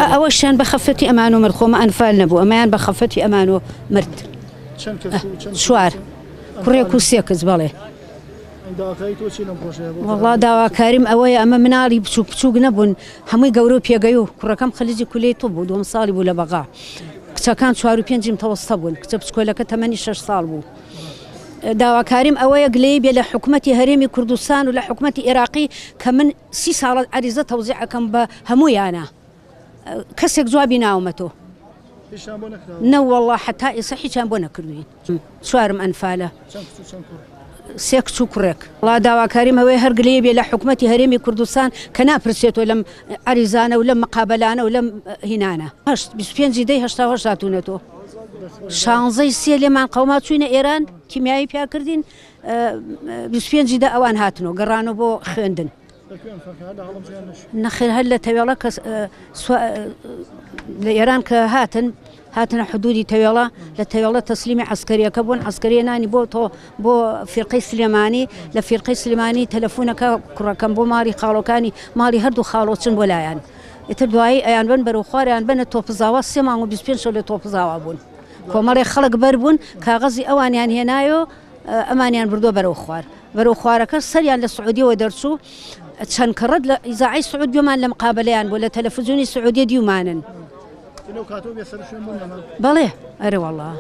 أوشان بخفتي أمانو مرخوم أنفال نبو أمان بخفتي أمانو مرت شوار كوريكو سيكز بالي والله داوا كريم أويا أما منالي بشوق نبون همي قورو بيجايو كوركم خليجي كلية طب ودوم صالي ولا بقى كان شوارو بينجي متوسطون كتب سكولك 86 صال بو داوا كريم أويا قليب يلا حكومتي هرمي كردستان ولا حكومتي عراقي كمن 6 سال عريضة توزيع كم بهموي أنا كسك جوابي ناومته نو والله حتى يصحي كان بونا كروين شوارم أنفاله سيك شكرك الله داوا كريم هوي هرقليبي لحكومتي هرمي كردستان كنا برسيت ولم عريزانا ولم مقابلانا ولم هنانا هشت بسبين زيدي هشتا هشتاتونتو شانزي سيلي مع قومات شوينا إيران كيميائي بيا كردين بسبين زيدا أوان هاتنو قرانو بو خندن نخير هلا تيولا لإيران كهاتن حدودي تيولا لتيولا تسليمي عسكرية كبون عسكرية ناني بو فرقي سليماني لفرقي سليماني تلفونك كم بو ماري خالو كاني ماري هردو خالو تشن ولا يعني يتردواي أيان بن بروخار أيان بن توبزاوا سيما وبيسبين شو لتوبزاوا بون كوماري خلق بربون كغزي أوان يعني هنايو أمانيان بردو بروخوارك سريان للسعودية ودرسو تشنكرد إذاعي سعودي يومان لمقابلين ولا تلفزيوني سعودي ديومانا بليه أري والله